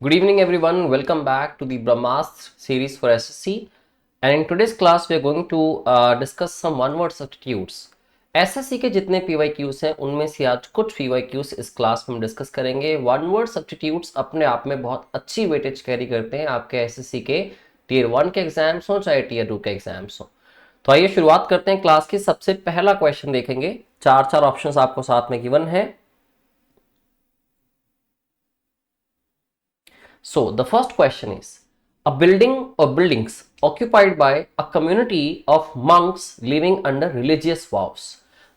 Good evening everyone, welcome back to the Brahmastra series for SSC, and in today's class we are going to discuss some one word substitutes. SSC के जितने PYQs हैं उनमें से आज कुछ PYQs इस class में हम डिस्कस करेंगे। वन वर्ड सब्स्टिट्यूट्स अपने आप में बहुत अच्छी वेटेज कैरी करते हैं आपके SSC के टीयर 1 के एग्जाम्स हो चाहे टीयर 2 के एग्जाम्स हो। तो आइए शुरुआत करते हैं क्लास की। सबसे पहला क्वेश्चन देखेंगे, चार ऑप्शंस आपको साथ में गिवन है। So the first question is, a building or buildings occupied by a community of monks living under religious vows।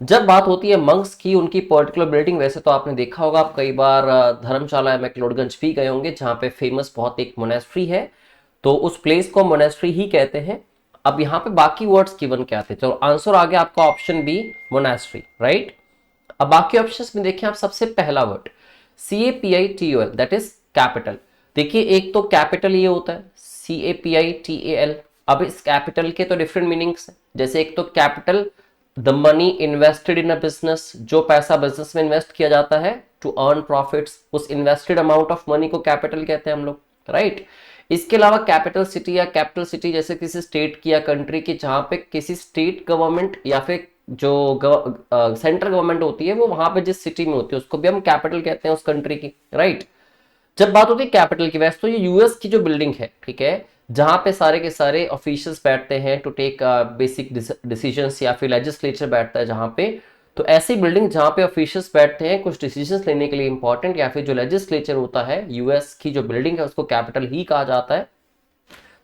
जब बात होती है मंक्स की, उनकी पर्टिकुलर बिल्डिंग, वैसे तो आपने देखा होगा, आप कई बार धर्मशाला या मैक्लोडगंज भी गए होंगे जहां पे फेमस बहुत एक मोनेस्ट्री है, तो उस प्लेस को मोनेस्ट्री ही कहते हैं। अब यहाँ पे बाकी वर्ड्स गिवन क्या थे, चलो आंसर आ गया आपका ऑप्शन बी, मोनेस्ट्री, राइट। अब बाकी ऑप्शंस में देखिए आप, सबसे पहला word CAPITUL, that is capital. देखिए एक तो कैपिटल ये होता है CAPITAL। अब इस कैपिटल के तो डिफरेंट मीनिंग्स हैं, जैसे एक तो capital the money invested in a business, जो पैसा बिजनेस में इन्वेस्ट किया जाता है टू अर्न प्रॉफिट्स, उस इन्वेस्टेड अमाउंट ऑफ मनी को कैपिटल कहते हैं हम लोग, राइट। इसके अलावा कैपिटल सिटी या कैपिटल सिटी जैसे किसी स्टेट की या कंट्री की, जहां पे किसी स्टेट गवर्नमेंट या फिर जो सेंट्रल गवर्नमेंट होती है वो वहां पे जिस सिटी में होती है उसको भी हम कैपिटल कहते हैं उस कंट्री की, राइट। जब बात होती है कैपिटल की, वैसे तो ये यूएस की जो बिल्डिंग है, ठीक है, जहां पे सारे के सारे ऑफिशियल्स बैठते हैं टू टेक बेसिक डिसीजंस, या फिर लेजिस्लेचर बैठता है जहां पे, तो ऐसी बिल्डिंग जहां पे ऑफिशियल्स बैठते हैं कुछ डिसीजंस लेने के लिए इंपॉर्टेंट, या फिर जो लेजिस्लेचर होता है यूएस की जो बिल्डिंग है उसको कैपिटल ही कहा जाता है।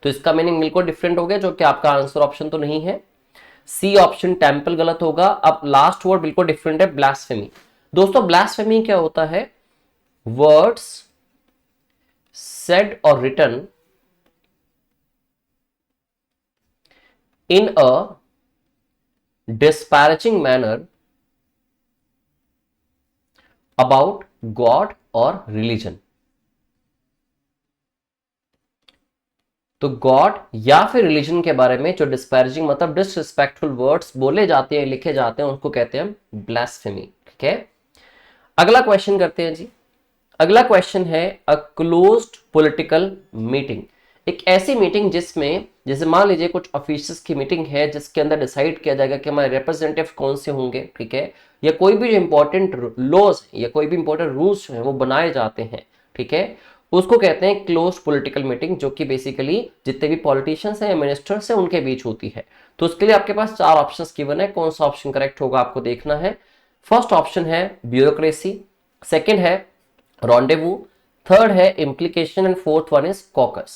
तो इसका मीनिंग बिल्कुल डिफरेंट हो गया, जो कि आपका आंसर ऑप्शन तो नहीं है, सी ऑप्शन टेम्पल गलत होगा। अब लास्ट वर्ड बिल्कुल डिफरेंट है, ब्लास्फेमी। दोस्तों ब्लास्फेमी क्या होता है? Words said or written in a disparaging manner about God or religion। तो गॉड या फिर रिलीजन के बारे में जो डिस्पैरेजिंग मतलब डिसरिस्पेक्टफुल वर्ड्स बोले जाते हैं, लिखे जाते हैं, उसको कहते हैं ब्लास्फेमी, ठीक है। अगला क्वेश्चन करते हैं जी। अगला क्वेश्चन है अ क्लोज्ड पॉलिटिकल मीटिंग। एक ऐसी मीटिंग जिसमें, जैसे मान लीजिए कुछ ऑफिसर्स की मीटिंग है जिसके अंदर डिसाइड किया जाएगा कि हमारे रिप्रेजेंटेटिव कौन से होंगे, ठीक है, या कोई भी जो इंपॉर्टेंट लॉज या कोई भी इंपॉर्टेंट रूल्स हैं वो बनाए जाते हैं, ठीक है, उसको कहते हैं क्लोज्ड पॉलिटिकल मीटिंग, जो कि बेसिकली जितने भी पॉलिटिशियंस हैं या मिनिस्टर्स हैं उनके बीच होती है। तो उसके लिए आपके पास चार ऑप्शंस गिवन है, कौन सा ऑप्शन करेक्ट होगा आपको देखना है। फर्स्ट ऑप्शन है ब्यूरोक्रेसी, सेकेंड है rendezvous, third है implication and fourth one is caucus।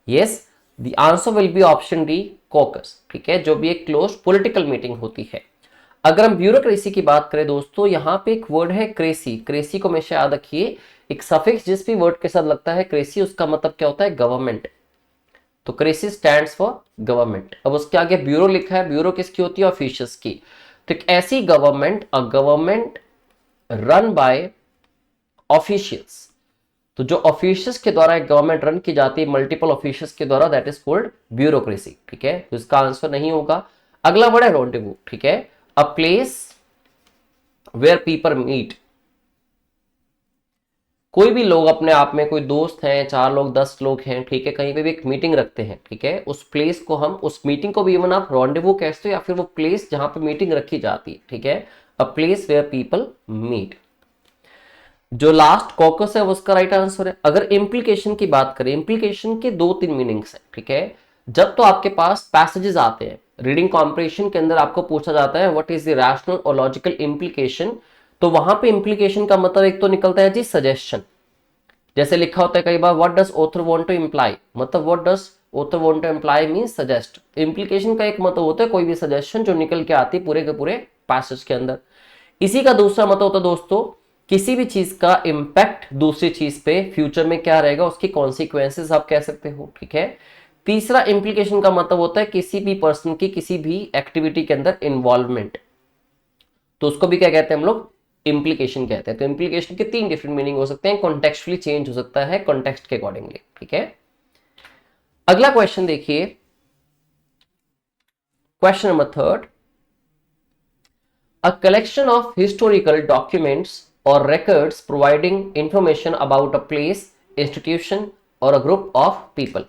yes, the answer will be option D, caucus, ठीक है, जो भी एक क्लोज पॉलिटिकल मीटिंग होती है। अगर हम ब्यूरोक्रेसी की बात करें दोस्तों, यहाँ पे एक वर्ड है क्रेसी। क्रेसी को हमेशा याद रखिए, एक सफिक्स जिस भी वर्ड के साथ लगता है क्रेसी, उसका मतलब क्या होता है? गवर्नमेंट। तो क्रेसी स्टैंड्स फॉर गवर्नमेंट। अब उसके आगे ब्यूरो लिखा है, ब्यूरो किसकी होती है? ऑफिशियल्स की। तो एक ऐसी government, a government run bye officials, तो जो ऑफिशियल्स के द्वारा एक गवर्नमेंट रन की जाती है मल्टीपल ऑफिशियल्स के द्वारा, दैट इज कॉल्ड ब्यूरोक्रेसी, ठीक है। तो इसका आंसर नहीं होगा। अगला वर्ड है रोंडेवू, ठीक है, a place where people meet. कोई भी लोग अपने आप में, कोई दोस्त हैं, 4 लोग 10 लोग हैं, ठीक है, कहीं पे भी एक मीटिंग रखते हैं, ठीक है, उस प्लेस को हम, उस मीटिंग को भी इवन आप रोंडेवू कहते हो या फिर वो प्लेस जहां पे मीटिंग रखी जाती है, ठीक है, a place where people meet. जो लास्ट कॉकस है वो उसका राइट आंसर है। अगर इंप्लीकेशन की बात करें, इंप्लीकेशन के 2-3 मीनिंग्स है, ठीक है। जब तो आपके पास पैसेजेस आते हैं रीडिंग कॉम्प्रिहेंशन के अंदर, आपको पूछा जाता है व्हाट इज द रैशनल और लॉजिकल इंप्लीकेशन, तो वहां पे इंप्लीकेशन का मतलब एक तो निकलता है जी सजेशन। जैसे लिखा होता है कई बार what does author want to imply, मतलब what does author want to imply means suggest. Implication का एक मतलब होता है कोई भी सजेशन जो निकल के आती है पूरे के पूरे पैसेज के अंदर। इसी का दूसरा मतलब होता है दोस्तों, किसी भी चीज का इंपैक्ट दूसरी चीज पे फ्यूचर में क्या रहेगा, उसकी कॉन्सिक्वेंसेस आप कह सकते हो, ठीक है। तीसरा इंप्लीकेशन का मतलब होता है किसी भी पर्सन की किसी भी एक्टिविटी के अंदर इन्वॉल्वमेंट, तो उसको भी क्या कहते हैं हम लोग? इंप्लीकेशन कहते हैं। तो इंप्लीकेशन के 3 डिफरेंट मीनिंग हो सकते हैं, कॉन्टेक्चुअली चेंज हो सकता है कॉन्टेक्स्ट के अकॉर्डिंगली, ठीक है। अगला क्वेश्चन देखिए, question number 3, a collection of historical documents or records providing information about a place institution और अ ग्रुप ऑफ पीपल।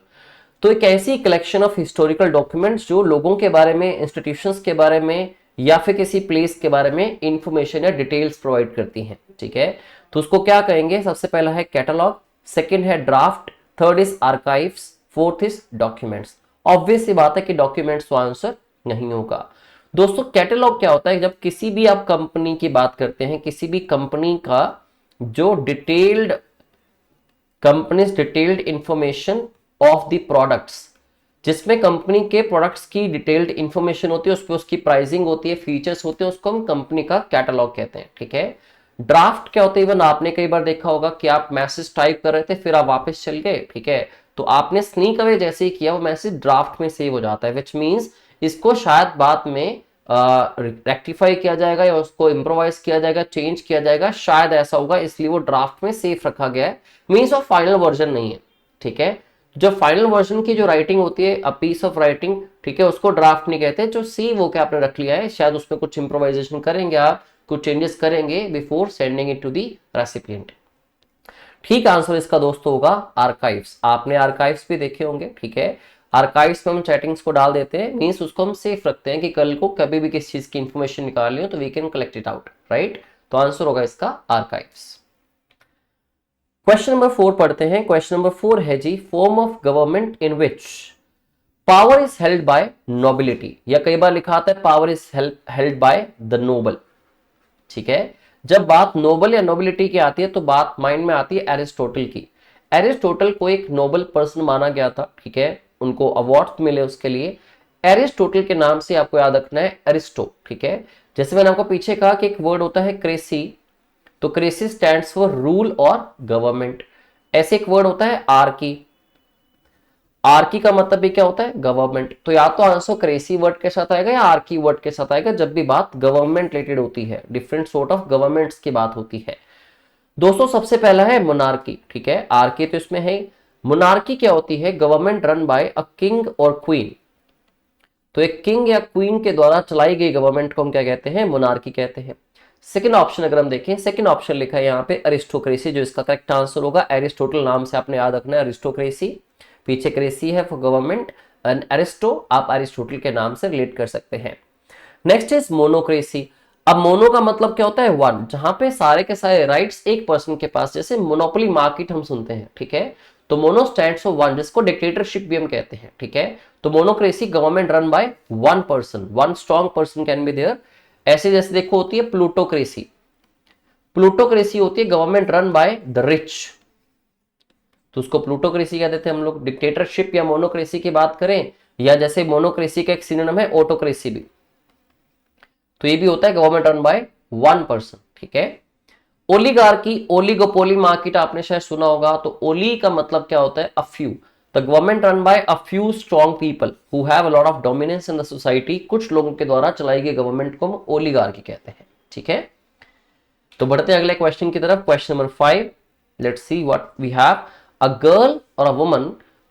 तो एक ऐसी कलेक्शन ऑफ हिस्टोरिकल डॉक्यूमेंट्स जो लोगों के बारे में, इंस्टीट्यूशंस के बारे में या फिर किसी प्लेस के बारे में इंफॉर्मेशन या डिटेल्स प्रोवाइड करती हैं। ठीक है, तो उसको क्या कहेंगे? सबसे पहला है कैटलॉग, सेकंड है draft, third is archives, fourth is documents. Obvious सी बात है कि डॉक्यूमेंट्स तो आंसर नहीं होगा। दोस्तों कैटलॉग क्या होता है? जब किसी भी आप कंपनी की बात करते हैं, किसी भी कंपनी का जो companies detailed information of the products, जिसमें कंपनी के प्रोडक्ट्स की डिटेल्ड इंफॉर्मेशन होती है, उस पर उसकी प्राइसिंग होती है, फीचर्स होते हैं, उसको हम कंपनी का कैटलॉग कहते हैं। ठीक है, ड्राफ्ट क्या होता है? इवन आपने कई बार देखा होगा कि आप मैसेज टाइप कर रहे थे, फिर आप वापस चल गए। ठीक है, तो आपने स्नीक अवे जैसे ही किया, वो मैसेज ड्राफ्ट में सेव हो जाता है, विच मीन्स इसको शायद बाद में रेक्टिफाई किया जाएगा या उसको इम्प्रोवाइज किया जाएगा, चेंज किया जाएगा, शायद ऐसा होगा, इसलिए वो ड्राफ्ट में सेफ रखा गया है, मीन्स ऑफ फाइनल वर्जन नहीं है। ठीक है, जो फाइनल वर्जन की जो राइटिंग होती है, अ पीस ऑफ राइटिंग, ठीक है, उसको ड्राफ्ट नहीं कहते। जो सी वो क्या आपने रख लिया है, शायद उसमें कुछ इंप्रोवाइजेशन करेंगे, आप कुछ चेंजेस करेंगे before sending it to the recipient. ठीक आंसर इसका दोस्तों होगा आर्काइव्स। आपने आर्काइव्स भी देखे होंगे। ठीक है, आर्काइव्स में हम चैटिंग्स को डाल देते हैं, मींस उसको हम सेफ रखते हैं कि कल को कभी भी किसी चीज की इंफॉर्मेशन निकालनी हो तो we can collect it out, right. तो आंसर होगा इसका आर्काइव्स। क्वेश्चन नंबर 4 पढ़ते हैं। क्वेश्चन नंबर 4 है जी, form of government in which power is held by nobility, या कई बार लिखा आता है power is held by the noble. ठीक है, जब बात नोबल या नोबिलिटी की आती है तो बात माइंड में आती है एरिस्टोटल की। एरिस्टोटल को एक नोबल पर्सन माना गया था। ठीक है, उनको अवार्ड मिले उसके लिए। एरिस्टोटल के नाम से आपको याद रखना है एरिस्टो। ठीक है, जैसे मैंने आपको पीछे कहा कि एक वर्ड होता है क्रेसी, तो क्रेसी स्टैंड्स फॉर रूल और गवर्नमेंट। ऐसे एक वर्ड होता है आर्की, आर्की का मतलब भी क्या होता है? गवर्नमेंट। तो या तो आंसर क्रेसी वर्ड के साथ आएगा या आर्की वर्ड के साथ आएगा, जब भी बात गवर्नमेंट रिलेटेड होती है, डिफरेंट सॉर्ट ऑफ गवर्नमेंट्स की बात होती है। दोस्तों सबसे पहला है मोनार्की। ठीक है, आर्की तो इसमें है। मोनार्की क्या होती है? Government run bye a king और क्वीन। तो एक किंग या क्वीन के द्वारा चलाई गई गवर्नमेंट को हम क्या कहते हैं? मोनार्की कहते हैं। सेकंड ऑप्शन अगर हम देखें, सेकंड ऑप्शन लिखा है यहाँ पे अरिस्टोक्रेसी, जो इसका करेक्ट आंसर होगा। एरिस्टोटल नाम से आपने याद रखना है अरिस्टोक्रेसी, पीछे क्रेसी है फॉर गवर्नमेंट, एंड एरिस्टो आप अरिस्टोटल के नाम से रिलेट कर सकते हैं। Next is monocracy. अब मोनो का मतलब क्या होता है? वन, जहां पे सारे के सारे राइट्स एक पर्सन के पास, जैसे मोनोपोली मार्केट हम सुनते हैं। ठीक है, तो मोनो स्टैंड्स फॉर वन, जिसको डिक्टेटरशिप भी हम कहते हैं। ठीक है, तो monocracy government run by one person, one strong person can be there. ऐसे जैसे देखो होती है प्लूटोक्रेसी, प्लूटोक्रेसी होती है government run by the rich, तो उसको प्लूटोक्रेसी कह देते हैं हम लोग। डिक्टेटरशिप या मोनोक्रेसी की बात करें, या जैसे मोनोक्रेसी का एक सिनोनिम है ऑटोक्रेसी भी, तो ये भी होता है government run by one person. ठीक है, ओलिगार्की, ओलिगोपोली मार्केट आपने शायद सुना होगा, तो ओली का मतलब क्या होता है? A few. The government run bye a few strong people who have a lot of dominance in the society. कुछ लोगों के द्वारा चलाई गई गवर्नमेंट को हम ओलिगार्की कहते हैं। ठीक है, तो बढ़ते हैं अगले क्वेश्चन की तरफ। Question number 5, let's see what we have. A girl और a woman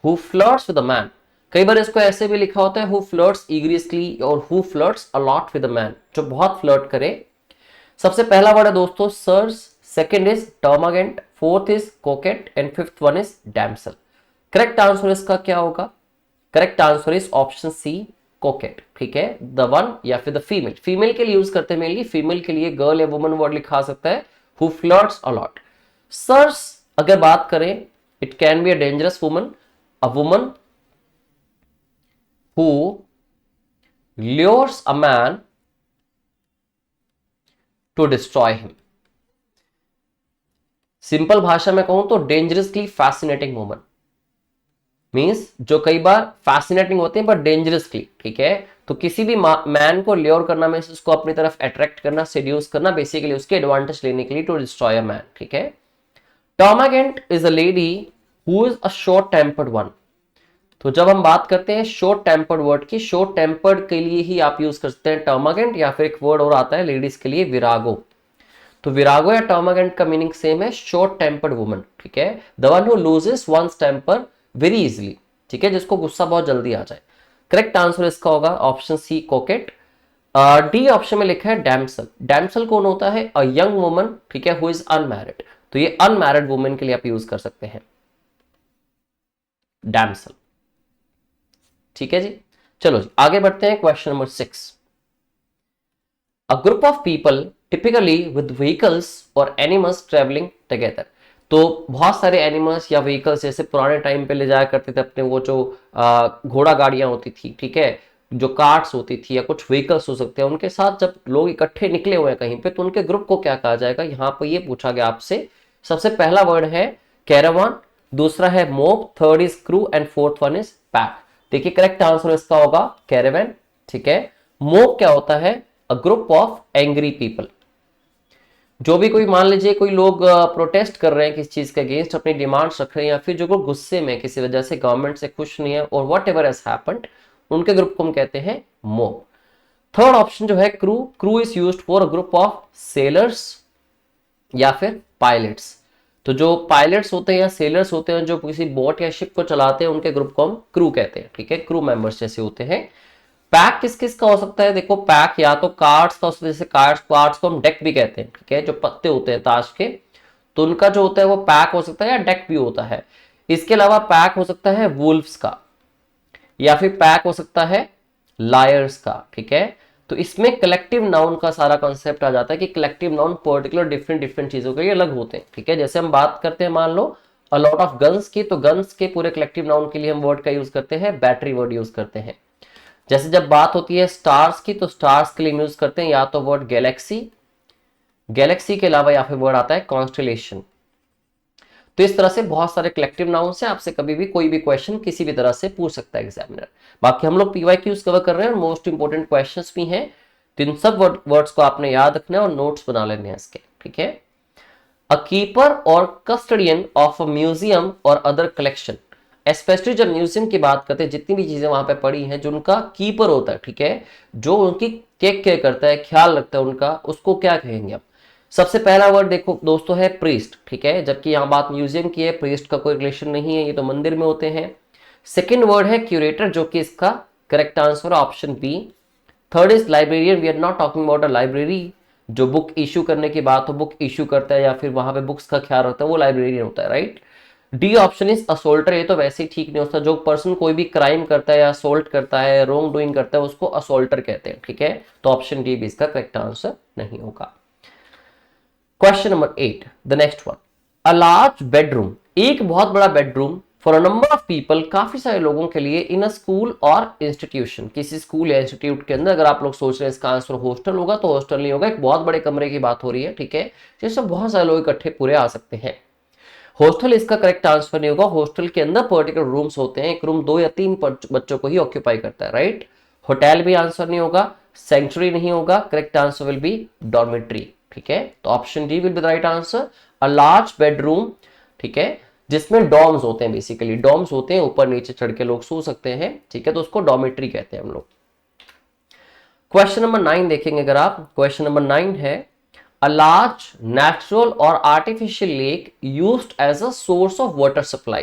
who flirts with a man. कई बार इसको ऐसे भी लिखा होता है हु फ्लर्ट्स ईगरियसली और who flirts a lot with a man, जो बहुत फ्लर्ट करे। सबसे पहला वर्ड है दोस्तों Circe, second is termagant, fourth is coquette and fifth one is damsel. Correct answer इसका क्या होगा? Correct answer is option C, coquette. ठीक है, द वन या फिर द फीमेल, फीमेल के लिए यूज करते हैं मेनली, फीमेल के लिए गर्ल या वुमन वर्ड लिखा सकता है who flirts a lot. Circe अगर बात करें, it can be a dangerous woman, a woman who lures a man to destroy him। Simple भाषा में कहूं तो डेंजरसली फैसिनेटिंग वुमन, मींस जो कई बार फैसिनेटिंग होते हैं बट डेंजरसली। ठीक है, तो किसी भी मैन को ल्योर करना मींस उसको अपनी तरफ अट्रैक्ट करना, सेड्यूस करना, बेसिकली उसके एडवांटेज लेने के लिए, टू डिस्ट्रॉय अ मैन। ठीक है, termagant is a lady who is a short tempered one. तो जब हम बात करते हैं शॉर्ट टेम्पर्ड वर्ड की, शॉर्ट टेम्पर्ड के लिए ही आप यूज कर सकते हैं टर्मागेंट, या फिर एक वर्ड और आता है लेडीज के लिए विरागो। तो विरागो या टर्मागेंट का मीनिंग सेम है, शॉर्ट टेम्पर्ड वुमन। ठीक है, the one who loses one's temper very easily. ठीक है, जिसको गुस्सा बहुत जल्दी आ जाए। करेक्ट आंसर इसका होगा ऑप्शन सी, कोकेट। डी ऑप्शन में लिखा है डैम्सल। डैम्सल कौन होता है? A young woman. ठीक है, हु इज अनमैरिड, तो ये अनमैरिड वुमेन के लिए आप यूज कर सकते हैं। डैमसल। ठीक है जी, चलो जी आगे बढ़ते हैं। Question number 6, a group of people typically with vehicles और एनिमल्स ट्रेवलिंग टुगेदर। तो बहुत सारे एनिमल्स या व्हीकल्स, जैसे पुराने टाइम पे ले जाया करते थे अपने वो जो घोड़ा गाड़ियां होती थी, ठीक है, जो कार्ट्स होती थी या कुछ व्हीकल्स हो सकते हैं, उनके साथ जब लोग इकट्ठे निकले हुए हैं कहीं पे, तो उनके ग्रुप को क्या कहा जाएगा? यहाँ पे ये पूछा गया आपसे। सबसे पहला वर्ड है कैरावान, दूसरा है mob, third is crew and fourth one is pack. देखिए करेक्ट आंसर इसका होगा कैरावान। ठीक है, मोब क्या होता है? A group of angry people. जो भी कोई, मान लीजिए कोई लोग प्रोटेस्ट कर रहे हैं किसी चीज के अगेंस्ट, अपनी डिमांड्स रख रहे हैं, या फिर जो लोग गुस्से में किसी वजह से गवर्नमेंट से खुश नहीं है, और वट एवर हैज हैपेंड, उनके ग्रुप को हम कहते हैं मोब। थर्ड ऑप्शन जो है crew, crew is used for a group of sellers या फिर पायलट्स। तो जो पायलट्स होते हैं या सेलर्स होते हैं जो किसी बोट या शिप को चलाते हैं, उनके ग्रुप को हम क्रू कहते हैं। ठीक है, क्रू मेंबर्स जैसे होते हैं। पैक किस किस का हो सकता है? देखो पैक या तो कार्ड्स का हो सकता है, जैसे कार्ड्स कार्ड्स को हम डेक भी कहते हैं। ठीक है, जो पत्ते होते हैं ताश के, तो उनका जो होता है वो पैक हो सकता है या डेक भी होता है। इसके अलावा पैक हो सकता है वुल्फ्स का, या फिर पैक हो सकता है लायर्स का। ठीक है, तो इसमें कलेक्टिव नाउन का सारा कॉन्सेप्ट आ जाता है कि collective noun particular different different चीजों के लिए अलग होते हैं। ठीक है, जैसे हम बात करते हैं मान लो अ लॉट ऑफ गन्स की, तो गन्स के पूरे कलेक्टिव नाउन के लिए हम वर्ड का यूज करते हैं बैटरी वर्ड यूज करते हैं। जैसे जब बात होती है स्टार्स की, तो स्टार्स के लिए यूज करते हैं या तो वर्ड गैलेक्सी, गैलेक्सी के अलावा या फिर वर्ड आता है कॉन्स्टेलेशन। तो इस तरह से बहुत सारे कलेक्टिव नाउन से आपसे कभी भी कोई भी क्वेश्चन किसी भी तरह से पूछ सकता है एग्जामिनर। बाकी हम लोग पीवाईक्यूज कवर कर रहे हैं और मोस्ट इंपोर्टेंट क्वेश्चंस भी हैं, तो इन सब वर्ड्स को आपने याद रखना है और नोट्स बना लेने हैं इसके। ठीक है, अ कीपर और कस्टडियन ऑफ अ म्यूजियम और अदर कलेक्शन। स्पेशली जब म्यूजियम की बात करते हैं, जितनी भी चीजें वहां पे पड़ी हैं, जो उनका कीपर होता है, ठीक है, जो उनकी टेक केयर करता है, ख्याल रखता है उनका, उसको क्या कहेंगे आप? सबसे पहला वर्ड देखो दोस्तों है प्रीस्ट। ठीक है, जबकि यहां बात म्यूजियम की है, प्रीस्ट का कोई रिलेशन नहीं है, ये तो मंदिर में होते हैं। सेकेंड वर्ड है क्यूरेटर, जो कि इसका करेक्ट आंसर है option B. Third is librarian, we are not talking about a library. जो बुक इश्यू करने की बात हो, बुक इश्यू करता है या फिर वहां पे बुक्स का ख्याल रखता है, वो लाइब्रेरियन होता है, right. D option is assaulter, ये तो वैसे ही ठीक नहीं होता। जो पर्सन कोई भी क्राइम करता है या असोल्ट करता है, रॉन्ग डूइंग करता है, उसको असोल्टर कहते हैं। ठीक है, तो ऑप्शन डी भी इसका करेक्ट आंसर नहीं होगा। Question number 8, the next one, a large bedroom, एक बहुत बड़ा bedroom for a number of people, काफी सारे लोगों के लिए, इन अ स्कूल और इंस्टीट्यूशन, किसी स्कूल या इंस्टीट्यूट के अंदर। अगर आप लोग सोच रहे हैं इसका आंसर हॉस्टल होगा, तो हॉस्टल नहीं होगा, एक बहुत बड़े कमरे की बात हो रही है। ठीक है, जिसमें बहुत सारे लोग इकट्ठे पूरे आ सकते हैं। हॉस्टल इसका करेक्ट आंसर नहीं होगा। हॉस्टल के अंदर पर्टिकुलर रूम्स होते हैं, एक रूम 2 या 3 बच्चों को ही ऑक्यूपाई करता है, राइट। होटल भी आंसर नहीं होगा, सेंचुरी नहीं होगा, correct answer will be dormitory. ठीक है, तो option D will be the right answer, a large bedroom. ठीक है, जिसमें डॉर्म्स होते हैं, बेसिकली डॉर्म्स होते हैं, ऊपर नीचे चढ़ के लोग सो सकते हैं। ठीक है, तो उसको डॉर्मेट्री कहते हैं हम लोग। क्वेश्चन नंबर 9 देखेंगे अगर आप, क्वेश्चन नंबर 9 है, a large natural और artificial lake used as a source of water supply।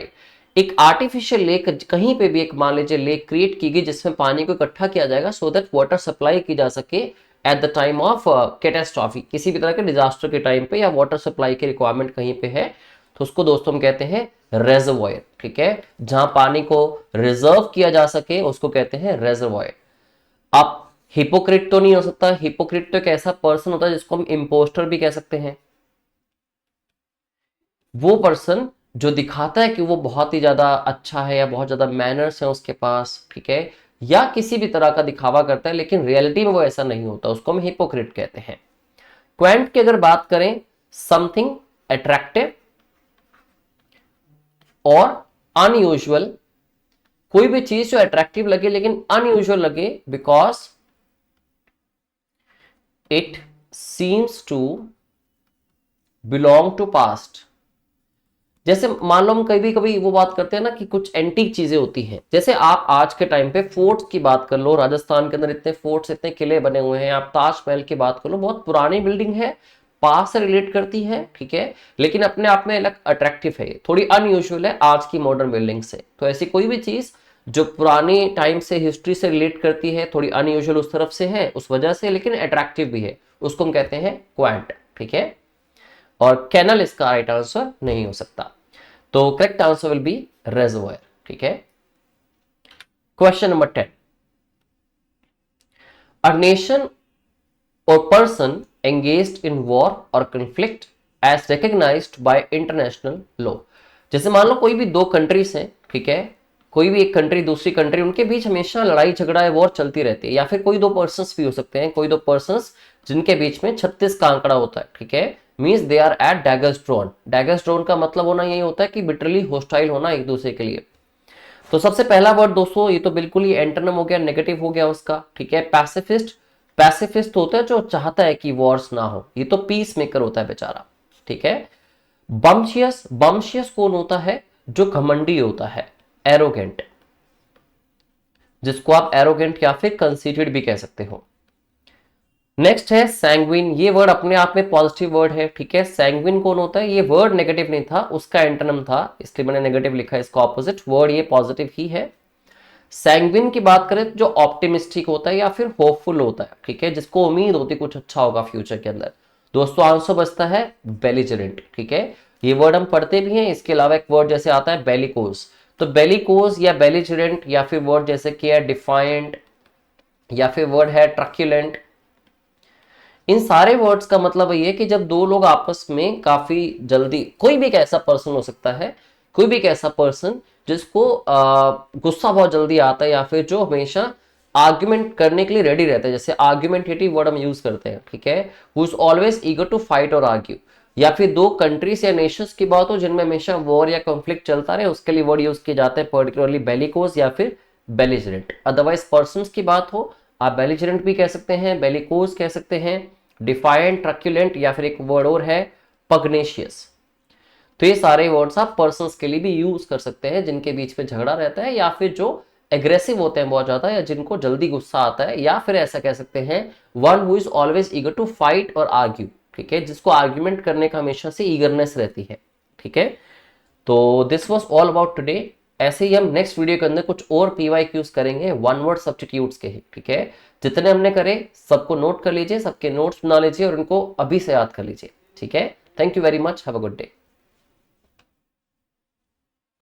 एक आर्टिफिशियल लेक, कहीं पे भी एक मान लीजिए लेक क्रिएट की गई जिसमें पानी को इकट्ठा किया जाएगा सो दैट वाटर सप्लाई की जा सके at the time of catastrophe, किसी भी तरह के डिजास्टर के टाइम पे, या वाटर सप्लाई की रिक्वायरमेंट कहीं पे है, तो उसको दोस्तों हम कहते हैं रेजर्वॉयर। ठीक है, जहां पानी को रिजर्व किया जा सके उसको कहते हैं रेजर्वॉयर। आप हिपोक्रेट तो नहीं हो सकता, हिपोक्रेट तो एक ऐसा पर्सन होता है जिसको हम इम्पोस्टर भी कह सकते हैं। वो पर्सन जो दिखाता है कि वो बहुत ही ज्यादा अच्छा है या बहुत ज्यादा मैनर्स है उसके पास, ठीक है, या किसी भी तरह का दिखावा करता है, लेकिन रियलिटी में वो ऐसा नहीं होता, उसको हम हिपोक्रेट कहते हैं। क्वेंट की अगर बात करें, समथिंग अट्रैक्टिव और अनयूजुअल, कोई भी चीज जो अट्रैक्टिव लगे लेकिन अनयूजुअल लगे, because it seems to belong to past. जैसे मान लो हम कभी कभी वो बात करते हैं ना कि कुछ एंटीक चीजें होती हैं, जैसे आप आज के टाइम पे फोर्ट्स की बात कर लो, राजस्थान के अंदर इतने फोर्ट्स, इतने किले बने हुए हैं, आप ताजमहल की बात कर लो, बहुत पुरानी बिल्डिंग है, पास से रिलेट करती है, ठीक है, लेकिन अपने आप में अलग अट्रैक्टिव है, थोड़ी अनयूजुअल है आज की मॉडर्न बिल्डिंग से। तो ऐसी कोई भी चीज जो पुरानी टाइम से, हिस्ट्री से रिलेट करती है, थोड़ी अनयूजुअल उस तरफ से है, उस वजह से, लेकिन अट्रैक्टिव भी है, उसको हम कहते हैं क्वांट। ठीक है, और कैनल इसका राइट आंसर नहीं हो सकता, तो correct answer will be reservoir. ठीक है। Question number 10, a nation or person engaged in war or conflict as recognized by international law। जैसे मान लो कोई भी दो कंट्रीज हैं, ठीक है, कोई भी एक कंट्री दूसरी कंट्री, उनके बीच हमेशा लड़ाई झगड़ा है, वॉर चलती रहती है, या फिर कोई दो पर्संस भी हो सकते हैं, कोई दो पर्संस जिनके बीच में 36 का आंकड़ा होता है, ठीक है, means they are at daggers drawn. Daggers drawn का मतलब होना यही होता है कि बिटरली होस्टाइल होना एक दूसरे के लिए। तो सबसे पहला वर्ड दोस्तों ये तो बिल्कुल ही एंटोनिम हो गया, नेगेटिव हो गया उसका, ठीक है। पैसिफिस्ट, पैसिफिस्ट होता है जो चाहता है कि वॉर्स ना हो, ये तो पीस मेकर होता है बेचारा, ठीक है। बम्शियस, बम्शियस कौन होता है? जो घमंडी होता है, एरोगेंट, जिसको आप एरोगेंट या फिर कंसीटेड भी कह सकते हो। नेक्स्ट है सैंग्विन, ये वर्ड अपने आप में पॉजिटिव वर्ड है, ठीक है। सैंग्विन कौन होता है? ये वर्ड नेगेटिव नहीं था, उसका एंटोनिम था, इसलिए मैंने नेगेटिव लिखा है, इसका ऑपोजिट वर्ड ये पॉजिटिव ही है। सैंग्विन की बात करें तो जो ऑप्टिमिस्टिक होता है या फिर होपफुल होता है, ठीक है, जिसको उम्मीद होती है कुछ अच्छा होगा फ्यूचर के अंदर। दोस्तों आंसर बचता है बेलिजरेंट, ठीक है। ये वर्ड हम पढ़ते भी हैं, इसके अलावा एक वर्ड जैसे आता है बेलिकोज, तो बेलिकोज या बेलिजरेंट, या फिर वर्ड जैसे कि है डिफाइंट, या फिर वर्ड है ट्रक्यूलेंट। इन सारे वर्ड्स का मतलब ये है कि जब दो लोग आपस में काफी जल्दी, कोई भी एक ऐसा पर्सन हो सकता है, कोई भी एक ऐसा पर्सन जिसको गुस्सा बहुत जल्दी आता है, या फिर जो हमेशा आर्ग्यूमेंट करने के लिए रेडी रहता है, जैसे आर्ग्यूमेंटेटिव वर्ड हम यूज करते हैं, ठीक है, who is always eager to fight और आर्ग्यू। या फिर दो कंट्रीज या नेशंस की बात हो जिनमें हमेशा वॉर या कॉन्फ्लिक्ट चलता रहे, उसके लिए वर्ड यूज किए जाते हैं पर्टिकुलरली बेलिकोज या फिर बेलिजरेंट। अदरवाइज पर्संस की बात हो, आप बेलिजरेंट भी कह सकते हैं, बेलिकोज कह सकते हैं, डिफाइंट, ट्रक्यूलेंट, या फिर एक वर्ड और है पग्नेशियस। तो ये सारे वर्ड्स आप पर्संस के लिए भी यूज कर सकते हैं जिनके बीच में झगड़ा रहता है, या फिर जो एग्रेसिव होते हैं बहुत ज्यादा, या जिनको जल्दी गुस्सा आता है, या फिर ऐसा कह सकते हैं one who is always eager to fight और आर्ग्यू, ठीक है, जिसको आर्ग्यूमेंट करने का हमेशा से ईगरनेस रहती है, ठीक है। तो this was all about today. ऐसे ही हम नेक्स्ट वीडियो के अंदर कुछ और पीवाईक्यूज करेंगे वन वर्ड सब्स्टिट्यूट्स के ही, ठीक है। जितने हमने करे सबको नोट कर लीजिए, सबके नोट्स बना लीजिए और उनको अभी से याद कर लीजिए, ठीक है। Thank you very much, have a good day.